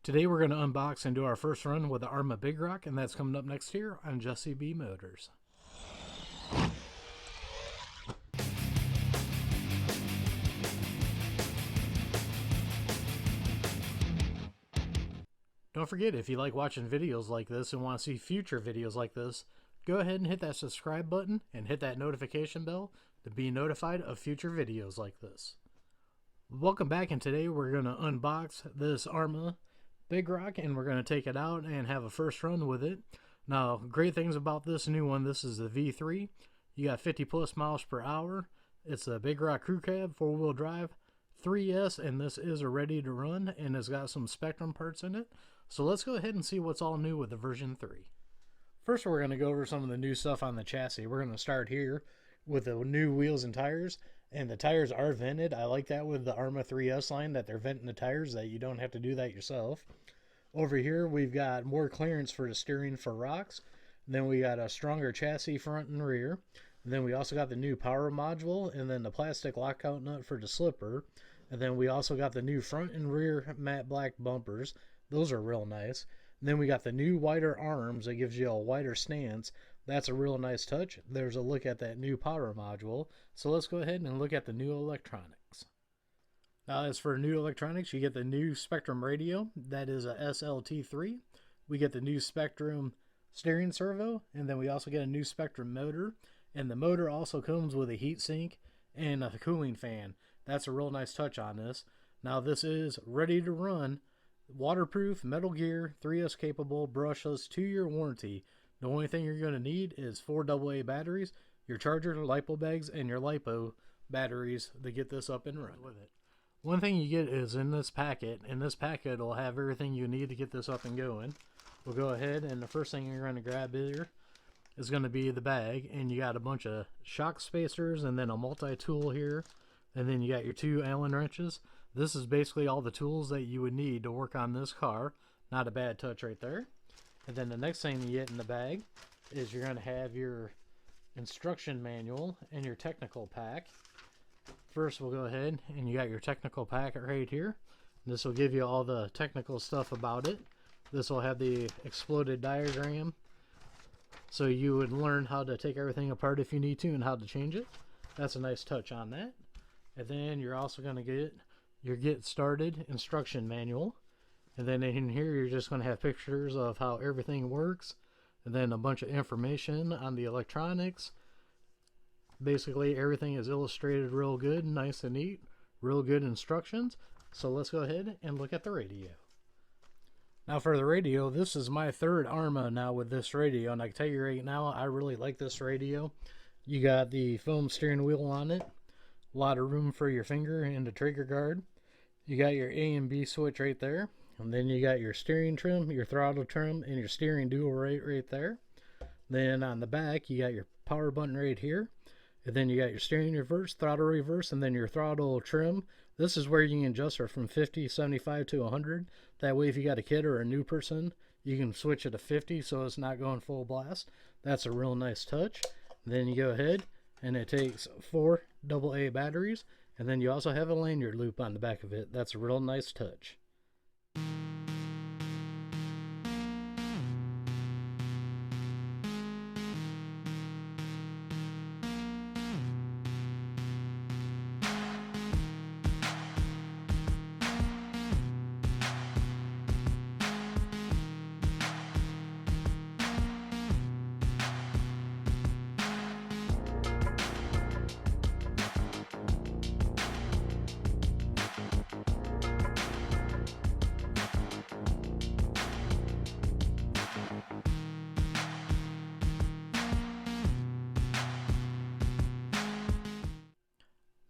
Today we're going to unbox and do our first run with the Arrma Big Rock, and that's coming up next here on Jesse B Motors. Don't forget, if you like watching videos like this and want to see future videos like this, go ahead and hit that subscribe button and hit that notification bell to be notified of future videos like this. Welcome back, and today we're going to unbox this Arrma Big Rock, and we're going to take it out and have a first run with it. Now, great things about this new one: this is the V3. You got 50 plus miles per hour. It's a Big Rock crew cab, 4-wheel drive, 3S, and this is a ready to run, and it's got some Spectrum parts in it. So let's go ahead and see what's all new with the version 3. First, we're going to go over some of the new stuff on the chassis. We're going to start here with the new wheels and tires, and the tires are vented. I like that with the Arrma 3S line, that they're venting the tires, that you don't have to do that yourself. Over here, we've got more clearance for the steering for rocks. Then we got a stronger chassis front and rear. And then we also got the new power module, and then the plastic lockout nut for the slipper. And then we also got the new front and rear matte black bumpers. Those are real nice. And then we got the new wider arms that gives you a wider stance. That's a real nice touch. There's a look at that new power module. So let's go ahead and look at the new electronics. Now, as for new electronics, you get the new Spectrum radio. That is a SLT3. We get the new Spectrum steering servo, and then we also get a new Spectrum motor. And the motor also comes with a heat sink and a cooling fan. That's a real nice touch on this. Now, this is ready to run, waterproof, metal gear, 3S capable, brushless, 2-year warranty. The only thing you're going to need is 4 AA batteries, your charger, LiPo bags, and your LiPo batteries to get this up and running with it. One thing you get is in this packet, and this packet will have everything you need to get this up and going. We'll go ahead, and the first thing you're going to grab here is going to be the bag, and you got a bunch of shock spacers and then a multi-tool here, and then you got your 2 Allen wrenches. This is basically all the tools that you would need to work on this car. Not a bad touch right there. And then the next thing you get in the bag is you're going to have your instruction manual and your technical pack. First, we'll go ahead, and you got your technical pack right here. This will give you all the technical stuff about it. This will have the exploded diagram, so you would learn how to take everything apart if you need to and how to change it. That's a nice touch on that. And then you're also going to get your get started instruction manual. And then in here, you're just going to have pictures of how everything works, and then a bunch of information on the electronics. Basically, everything is illustrated real good, nice and neat, real good instructions. So let's go ahead and look at the radio. Now, for the radio, this is my third Arrma now with this radio, and I can tell you right now, I really like this radio. You got the foam steering wheel on it, a lot of room for your finger and the trigger guard. You got your A and B switch right there, and then you got your steering trim, your throttle trim, and your steering dual right there. Then on the back, you got your power button right here. And then you got your steering reverse, throttle reverse, and then your throttle trim. This is where you can adjust it from 50, 75 to 100. That way, if you got a kid or a new person, you can switch it to 50 so it's not going full blast. That's a real nice touch. Then you go ahead, and it takes 4 AA batteries. And then you also have a lanyard loop on the back of it. That's a real nice touch.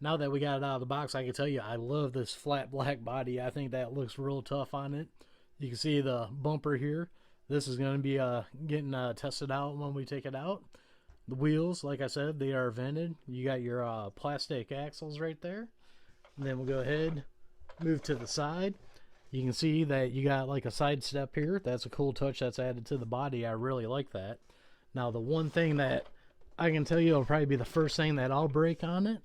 Now that we got it out of the box, I can tell you I love this flat black body. I think that looks real tough on it. You can see the bumper here. This is going to be getting tested out when we take it out. The wheels, like I said, they are vented. You got your plastic axles right there. And then we'll go ahead, move to the side. You can see that you got like a side step here. That's a cool touch that's added to the body. I really like that. Now, the one thing that I can tell you will probably be the first thing that I'll break on it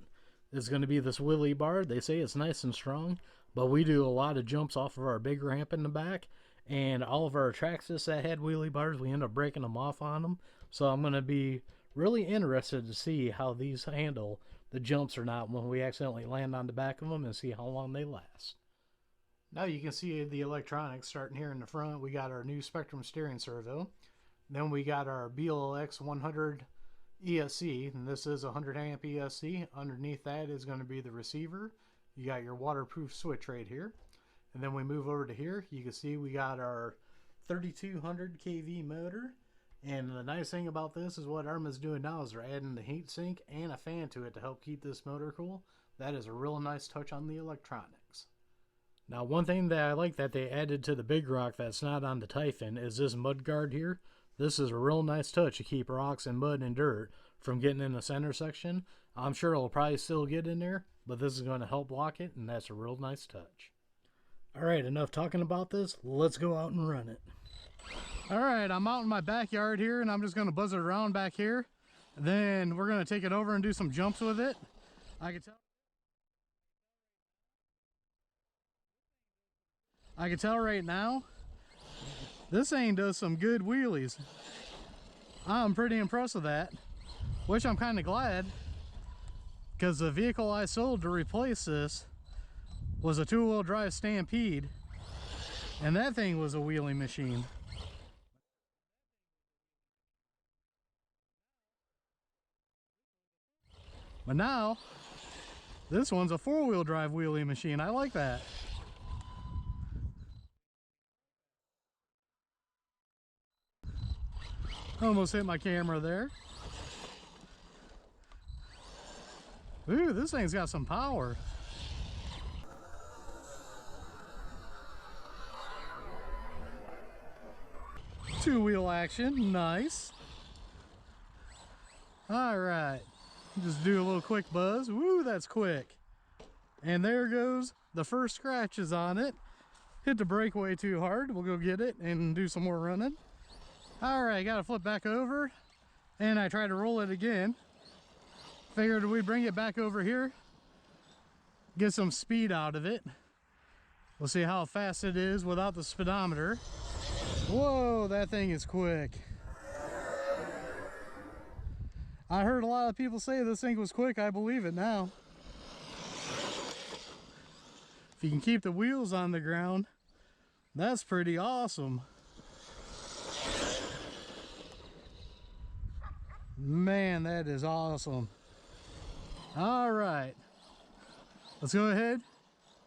is going to be this wheelie bar. They say it's nice and strong, but we do a lot of jumps off of our big ramp in the back, and all of our Traxxas that had wheelie bars, we end up breaking them off on them. So I'm going to be really interested to see how these handle the jumps or not when we accidentally land on the back of them, and see how long they last. Now you can see the electronics starting here in the front. We got our new Spectrum steering servo. Then we got our BLX 100 ESC, and this is a 100 amp ESC. Underneath that is going to be the receiver. You got your waterproof switch right here. And then we move over to here. You can see we got our 3200 kV motor. And the nice thing about this is what Arrma's doing now is they're adding the heat sink and a fan to it to help keep this motor cool. That is a real nice touch on the electronics. Now, one thing that I like that they added to the Big Rock that's not on the Typhon is this mud guard here. This is a real nice touch to keep rocks and mud and dirt from getting in the center section. I'm sure it'll probably still get in there, but this is going to help block it, and that's a real nice touch. Alright, enough talking about this. Let's go out and run it. Alright, I'm out in my backyard here, and I'm just going to buzz it around back here. Then we're going to take it over and do some jumps with it. I can tell right now, this thing does some good wheelies. I'm pretty impressed with that, which I'm kind of glad, because the vehicle I sold to replace this was a two-wheel drive Stampede, and that thing was a wheelie machine. But now, this one's a four-wheel drive wheelie machine. I like that. Almost hit my camera there. Ooh, this thing's got some power. Two-wheel action, nice. All right, just do a little quick buzz. Woo, that's quick. And there goes the first scratches on it. Hit the brake way too hard. We'll go get it and do some more running. All right, got to flip back over, and I try to roll it again. Figured we'd bring it back over here, get some speed out of it. We'll see how fast it is without the speedometer. Whoa, that thing is quick. I heard a lot of people say this thing was quick. I believe it now. If you can keep the wheels on the ground, that's pretty awesome. Man, that is awesome. All right, let's go ahead,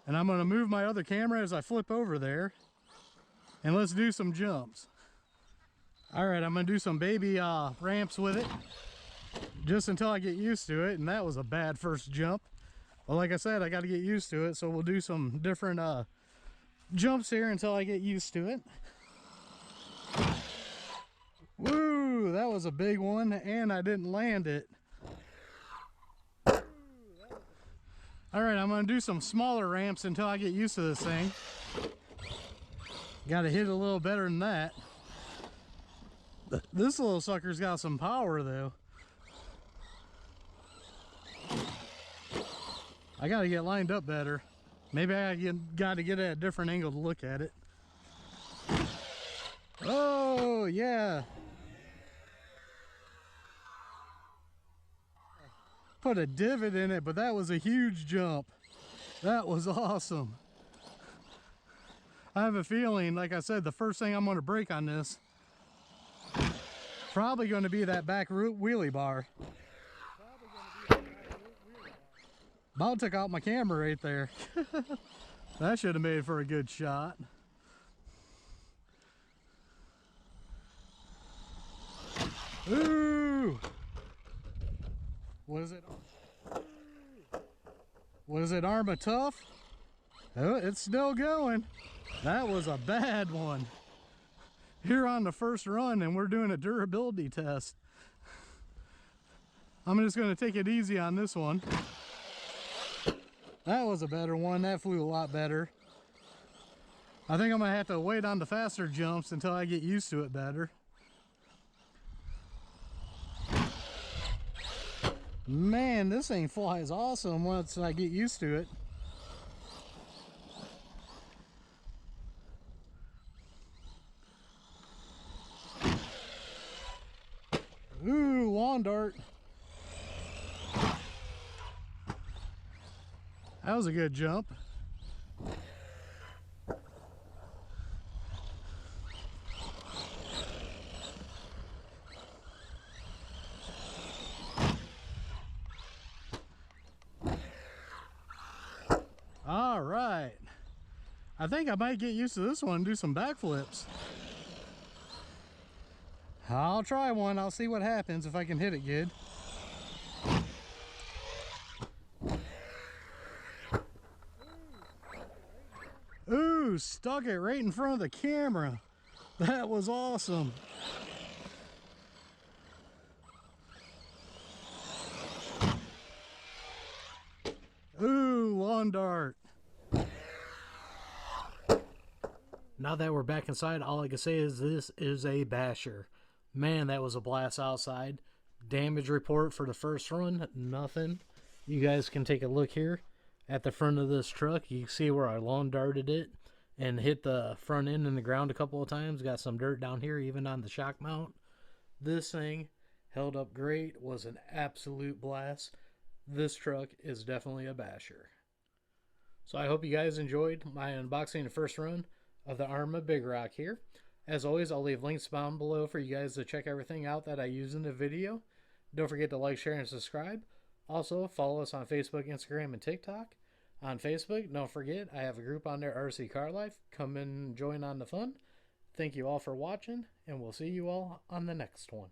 and I'm going to move my other camera as I flip over there, and let's do some jumps. All right, I'm going to do some baby ramps with it just until I get used to it, and that was a bad first jump. Well, like I said, I got to get used to it, so we'll do some different jumps here until I get used to it. Woo, that was a big one, and I didn't land it. All right, I'm going to do some smaller ramps until I get used to this thing. Got to hit a little better than that. This little sucker's got some power, though. I got to get lined up better. Maybe I got to get at a different angle to look at it. Oh, yeah. Put a divot in it, but that was a huge jump. That was awesome. I have a feeling, like I said, the first thing I'm going to break on this probably going to be that back wheelie bar. About took out my camera right there. That should have made for a good shot. Ooh! Was it Arrma tough? Oh, it's still going. That was a bad one. Here on the first run, and we're doing a durability test. I'm just going to take it easy on this one. That was a better one. That flew a lot better. I think I'm going to have to wait on the faster jumps until I get used to it better. Man, this thing flies awesome once I get used to it. Ooh, lawn dart. That was a good jump. All right. I think I might get used to this one and do some backflips. I'll try one. I'll see what happens if I can hit it good. Ooh, stuck it right in front of the camera. That was awesome. Ooh, lawn dart. Now that we're back inside, all I can say is this is a basher. Man, that was a blast outside. Damage report for the first run, nothing. You guys can take a look here at the front of this truck. You can see where I lawn darted it and hit the front end in the ground a couple of times. Got some dirt down here, even on the shock mount. This thing held up great, was an absolute blast. This truck is definitely a basher. So I hope you guys enjoyed my unboxing the first run of the Arrma Big Rock here. As always, I'll leave links down below for you guys to check everything out that I use in the video. Don't forget to like, share, and subscribe. Also, follow us on Facebook, Instagram, and TikTok. On Facebook, don't forget, I have a group on there, RC Car Life. Come and join on the fun. Thank you all for watching, and we'll see you all on the next one.